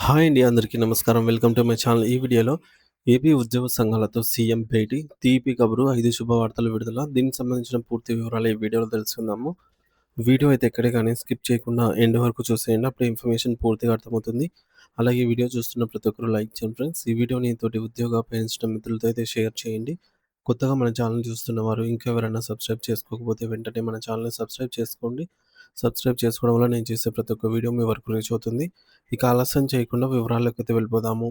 Hi అండి. అందరికీ నమస్కారం. Welcome to my channel. ఈ వీడియోలో ఏపీ ఉద్యోగ సంఘాలతో సీఎం భేటీ, తీపి కబురు, 5 శుభవార్తల విడుదల. దీనికి సంబంధించిన పూర్తి వివరాలు ఈ వీడియోలో తెలుసుకుందాము. వీడియో అయితే ఎక్కడే గాని స్కిప్ చేయకుండా ఎండ్ వరకు చూసేయండి. అప్పుడు ఇన్ఫర్మేషన్ పూర్తిగా అర్థమవుతుంది. అలాగే ఈ వీడియో చూస్తున్న ప్రతి ఒక్కరు లైక్ చేయండి ఫ్రెండ్స్. ఈ వీడియోని తోటి ఉద్యోగ అపేక్షించిన మిత్రులతో అయితే షేర్ చేయండి. కొత్తగా మన ఛానల్ చూస్తున్నవారు ఇంకా ఎవరైనా సబ్స్క్రైబ్ చేసుకోకపోతే వెంటనే మన ఛానల్‌ని సబ్స్క్రైబ్ చేసుకోండి. సబ్స్క్రైబ్ చేసుకోవడం వల్ల నేను చేసే ప్రతి ఒక్క వీడియో మీ వరకు రీచ్ అవుతుంది. ఇక ఆలస్యం చేయకుండా వివరాల్లోకైతే వెళ్ళిపోదాము.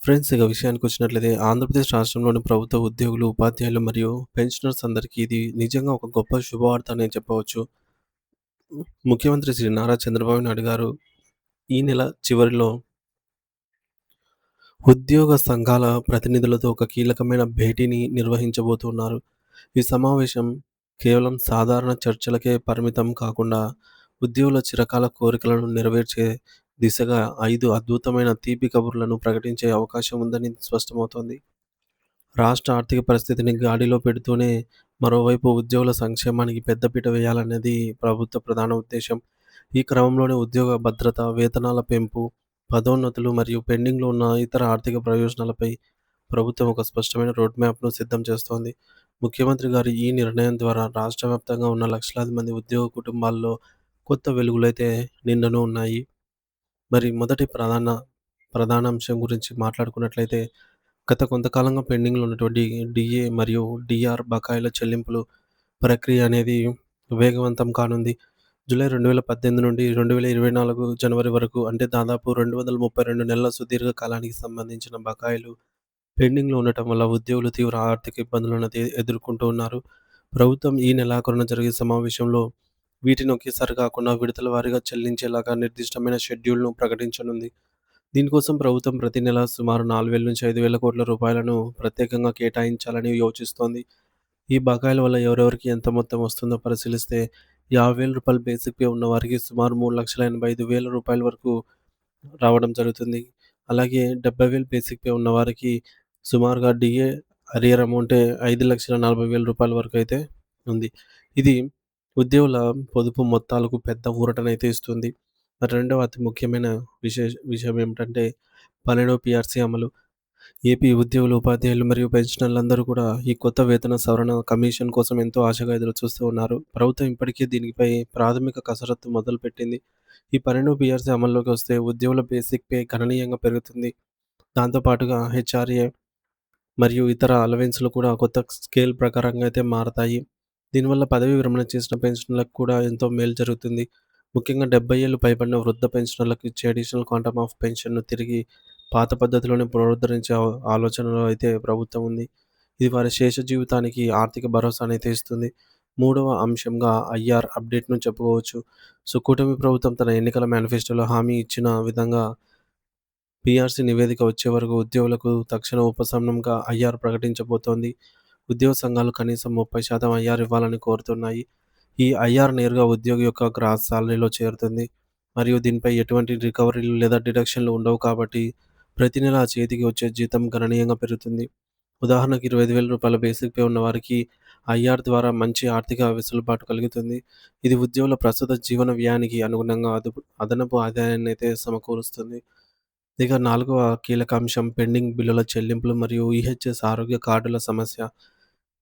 ఫ్రెండ్స్, ఇక విషయానికొచ్చినట్లయితే ఆంధ్రప్రదేశ్ రాష్ట్రంలోని ప్రభుత్వ ఉద్యోగులు, ఉపాధ్యాయులు మరియు పెన్షనర్స్ అందరికీ ఇది నిజంగా ఒక గొప్ప శుభవార్త అనే చెప్పవచ్చు. ముఖ్యమంత్రి శ్రీ నారా చంద్రబాబు నాయుడు గారు ఈ నెల చివరిలో ఉద్యోగ సంఘాల ప్రతినిధులతో ఒక కీలకమైన భేటీని నిర్వహించబోతున్నారు. ఈ సమావేశం కేవలం సాధారణ చర్చలకే పరిమితం కాకుండా ఉద్యోగుల చిరకాల కోరికలను నెరవేర్చే దిశగా 5 అద్భుతమైన తీపి కబుర్లను ప్రకటించే అవకాశం ఉందని స్పష్టమవుతోంది. రాష్ట్ర ఆర్థిక పరిస్థితిని గాడిలో పెడుతూనే మరోవైపు ఉద్యోగుల సంక్షేమానికి పెద్దపీట వేయాలన్నది ప్రభుత్వ ప్రధాన ఉద్దేశం. ఈ క్రమంలోనే ఉద్యోగ భద్రత, వేతనాల పెంపు, పదోన్నతులు మరియు పెండింగ్‌లో ఉన్న ఇతర ఆర్థిక ప్రయోజనాలపై ప్రభుత్వం ఒక స్పష్టమైన రోడ్ మ్యాప్‌ను సిద్ధం చేస్తోంది. ముఖ్యమంత్రి గారి ఈ నిర్ణయం ద్వారా రాష్ట్ర వ్యాప్తంగా ఉన్న లక్షలాది మంది ఉద్యోగ కుటుంబాల్లో కొత్త వెలుగులైతే నిండనున్నాయి. మరి మొదటి ప్రధానాంశం గురించి మాట్లాడుకున్నట్లయితే, గత కొంతకాలంగా పెండింగ్‌లో ఉన్నటువంటి డీఏ మరియు డీఆర్ బకాయిల చెల్లింపులు ప్రక్రియ అనేది వేగవంతం కానుంది. జూలై 2018 నుండి 2024 జనవరి వరకు, అంటే దాదాపు 232 నెలల సుదీర్ఘ కాలానికి సంబంధించిన బకాయిలు పెండింగ్‌లో ఉండటం వల్ల ఉద్యోగులు తీవ్ర ఆర్థిక ఇబ్బందులను ఎదుర్కొంటూ ఉన్నారు. ప్రభుత్వం ఈ నెలాఖరున జరిగే సమావేశంలో వీటిని ఒకేసారి కాకుండా విడతల వారీగా చెల్లించేలాగా నిర్దిష్టమైన షెడ్యూల్‌ను ప్రకటించనుంది. దీనికోసం ప్రభుత్వం ప్రతి నెల సుమారు 4,000-5,000 కోట్ల రూపాయలను ప్రత్యేకంగా కేటాయించాలని యోచిస్తోంది. ఈ బకాయిల వల్ల ఎవరెవరికి ఎంత మొత్తం వస్తుందో పరిశీలిస్తే, రూ. 50,000 బేసిక్ పే ఉన్నవారికి సుమారు రూ. 3,85,000 వరకు రావడం జరుగుతుంది. అలాగే 70,000 బేసిక్ పే ఉన్నవారికి సుమారుగా డీఏ అరియర్ అమౌంటే రూ. 5,40,000 వరకు అయితే ఉంది. ఇది ఉద్యోగుల పొదుపు మొత్తాలకు పెద్ద ఊరటనైతే ఇస్తుంది. మరి రెండవ అతి ముఖ్యమైన విషయం ఏమిటంటే 12వ పీఆర్సీ అమలు. ఏపీ ఉద్యోగులు, ఉపాధ్యాయులు మరియు పెన్షనర్లందరూ కూడా ఈ కొత్త వేతన సవరణ కమిషన్ కోసం ఎంతో ఆశగా ఎదురుచూస్తూ ఉన్నారు. ప్రభుత్వం ఇప్పటికే దీనిపై ప్రాథమిక కసరత్తు మొదలుపెట్టింది. ఈ 12వ పీఆర్సీ అమల్లోకి వస్తే ఉద్యోగుల బేసిక్ పే గణనీయంగా పెరుగుతుంది. దాంతో పాటుగా హెచ్ఆర్ఏ మరియు ఇతర అలవెన్స్‌లు కూడా కొత్త స్కేల్ ప్రకారంగా అయితే మారతాయి. దీనివల్ల పదవీ విరమణ చేసిన పెన్షనర్లకు కూడా ఎంతో మేలు జరుగుతుంది. ముఖ్యంగా 70 ఏళ్లు పైబడిన వృద్ధ పెన్షనర్లకు ఇచ్చే అడిషనల్ క్వాంటమ్ ఆఫ్ పెన్షన్‌ను తిరిగి పాత పద్ధతిలోనే పునరుద్ధరించే ఆలోచనలో అయితే ప్రభుత్వం ఉంది. ఇది వారి శేష జీవితానికి ఆర్థిక భరోసానైతే ఇస్తుంది. మూడవ అంశంగా ఐఆర్ అప్డేట్‌ను చెప్పుకోవచ్చు. సో, కూటమి ప్రభుత్వం తన ఎన్నికల మేనిఫెస్టోలో హామీ ఇచ్చిన విధంగా పీఆర్సీ నివేదిక వచ్చే వరకు ఉద్యోగులకు తక్షణ ఉపశమనంగా ఐఆర్ ప్రకటించబోతోంది. ఉద్యోగ సంఘాలు కనీసం 30% ఐఆర్ ఇవ్వాలని కోరుతున్నాయి. ఈ ఐఆర్ నేరుగా ఉద్యోగి యొక్క గ్రాస్ సాలరీలో చేరుతుంది. మరియు దీనిపై ఎటువంటి రికవరీలు లేదా డిడక్షన్‌లు ఉండవు కాబట్టి ప్రతి నెల చేతికి వచ్చే జీతం గణనీయంగా పెరుగుతుంది. ఉదాహరణకు రూ. 25,000 బేసిక్ పే ఉన్నవారికి ఐఆర్ ద్వారా మంచి ఆర్థిక వెసులుబాటు కలుగుతుంది. ఇది ఉద్యోగుల ప్రస్తుత జీవన వ్యయానికి అనుగుణంగా అదనపు ఆదాయాన్నైతే సమకూరుస్తుంది. ఇక నాలుగవ కీలక అంశం పెండింగ్ బిల్లుల చెల్లింపులు మరియు ఈహెచ్ఎస్ ఆరోగ్య కార్డుల సమస్య.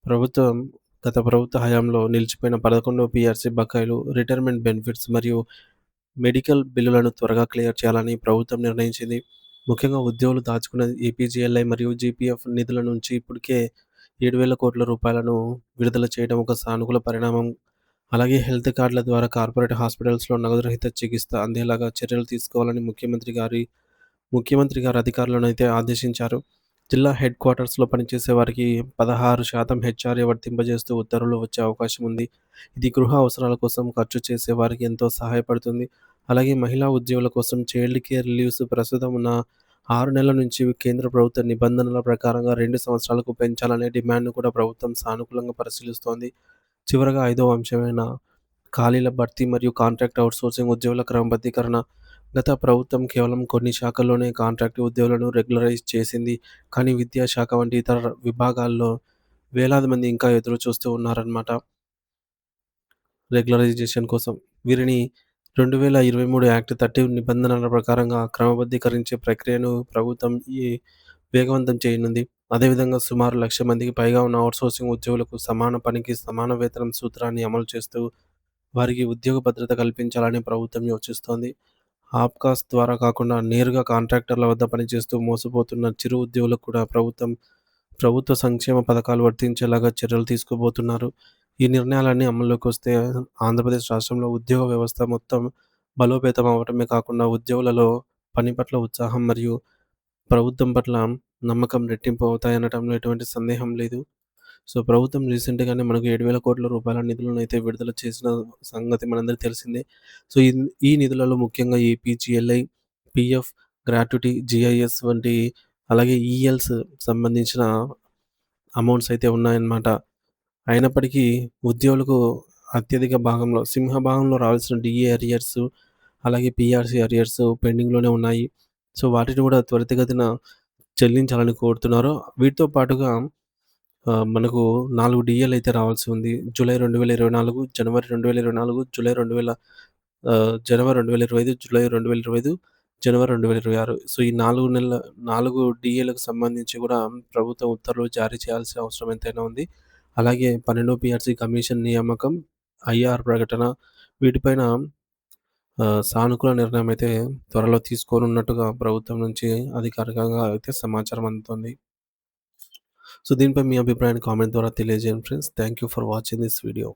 ప్రభుత్వం గత ప్రభుత్వ హయాంలో నిలిచిపోయిన 11వ పీఆర్సీ బకాయిలు, రిటైర్మెంట్ బెనిఫిట్స్ మరియు మెడికల్ బిల్లులను త్వరగా క్లియర్ చేయాలని ప్రభుత్వం నిర్ణయించింది. ముఖ్యంగా ఉద్యోగులు దాచుకున్న ఈపీజీఎల్ఐ మరియు జీపీఎఫ్ నిధుల నుంచి ఇప్పటికే రూ. 7,000 విడుదల చేయడం ఒక సానుకూల పరిణామం. అలాగే హెల్త్ కార్డుల ద్వారా కార్పొరేట్ హాస్పిటల్స్‌లో నగదు రహిత చికిత్స అందేలాగా చర్యలు తీసుకోవాలని ముఖ్యమంత్రి గారు అధికారులను అయితే ఆదేశించారు. జిల్లా హెడ్ క్వార్టర్స్‌లో పనిచేసే వారికి 16% హెచ్ఆర్ఏ వర్తింపజేస్తూ ఉత్తర్వులు వచ్చే అవకాశం ఉంది. ఇది గృహ అవసరాల కోసం ఖర్చు చేసే వారికి ఎంతో సహాయపడుతుంది. అలాగే మహిళా ఉద్యోగుల కోసం చైల్డ్ కేర్ లీవ్స్ ప్రస్తుతం ఉన్న 6 నెలల నుంచి కేంద్ర ప్రభుత్వ నిబంధనల ప్రకారంగా 2 సంవత్సరాలకు పెంచాలనే డిమాండ్‌ను కూడా ప్రభుత్వం సానుకూలంగా పరిశీలిస్తోంది. చివరగా ఐదవ అంశమైన ఖాళీల భర్తీ మరియు కాంట్రాక్ట్ ఔట్‌సోర్సింగ్ ఉద్యోగుల క్రమబద్ధీకరణ. గత ప్రభుత్వం కేవలం కొన్ని శాఖల్లోనే కాంట్రాక్ట్ ఉద్యోగులను రెగ్యులరైజ్ చేసింది. కానీ విద్యాశాఖ వంటి ఇతర విభాగాల్లో వేలాది మంది ఇంకా ఎదురు చూస్తూ ఉన్నారన్నమాట రెగ్యులరైజేషన్ కోసం. వీరిని 2023 యాక్ట్ 30 నిబంధనల ప్రకారంగా క్రమబద్ధీకరించే ప్రక్రియను ప్రభుత్వం ఈ వేగవంతం చేయనుంది. అదేవిధంగా సుమారు 1,00,000 మందికి పైగా ఉన్న ఔట్‌సోర్సింగ్ ఉద్యోగులకు సమాన పనికి సమాన వేతనం సూత్రాన్ని అమలు చేస్తూ వారికి ఉద్యోగ భద్రత కల్పించాలని ప్రభుత్వం యోచిస్తోంది. ఆప్కాస్ ద్వారా కాకుండా నేరుగా కాంట్రాక్టర్ల వద్ద పనిచేస్తూ మోసపోతున్న చిరు ఉద్యోగులకు కూడా ప్రభుత్వ సంక్షేమ పథకాలు వర్తించేలాగా చర్యలు తీసుకోబోతున్నారు. ఈ నిర్ణయాలన్నీ అమల్లోకొస్తే ఆంధ్రప్రదేశ్ రాష్ట్రంలో ఉద్యోగ వ్యవస్థ మొత్తం బలోపేతం అవ్వటమే కాకుండా ఉద్యోగులలో పని పట్ల ఉత్సాహం మరియు ప్రభుత్వం పట్ల నమ్మకం రెట్టింపు అవుతాయనటంలో ఎటువంటి సందేహం లేదు. సో, ప్రభుత్వం రీసెంట్‌గానే మనకు 7,000,00,00,000 నిధులనైతే విడుదల చేసిన సంగతి మనందరికీ తెలిసిందే. సో, ఈ నిధులలో ముఖ్యంగా ఈ పీజీఎల్ఐ, పీఎఫ్, గ్రాట్యుటీ, జీఐఎస్ వంటి అలాగే ఈఎల్స్ సంబంధించిన అమౌంట్స్ అయితే ఉన్నాయన్నమాట. అయినప్పటికీ ఉద్యోగులకు అత్యధిక భాగంలో సింహభాగంలో రావాల్సిన డీఏ అరియర్స్, అలాగే పీఆర్సీ అరియర్స్ పెండింగ్‌లోనే ఉన్నాయి. సో, వాటిని కూడా త్వరితగతిన చెల్లించాలని కోరుతున్నారు. వీటితో పాటుగా మనకు 4 డీఏలయితే రావాల్సి ఉంది. జూలై 2024, జనవరి 2024, జనవరి 2025, జూలై 2025, జనవరి 2026. సో, ఈ 4 4 డీఏలకు సంబంధించి కూడా ప్రభుత్వం ఉత్తర్వులు జారీ చేయాల్సిన అవసరం ఎంతైనా ఉంది. అలాగే 12 పీఆర్సీ కమిషన్ నియామకం, ఐఆర్ ప్రకటన వీటిపైన సానుకూల నిర్ణయం అయితే త్వరలో తీసుకోనున్నట్టుగా ప్రభుత్వం నుంచి అధికారికంగా అయితే సమాచారం అందుతోంది. సో, దీనిపై మీ అభిప్రాయాన్ని కామెంట్ ద్వారా తెలియజేయండి friends. Thank you for watching this video.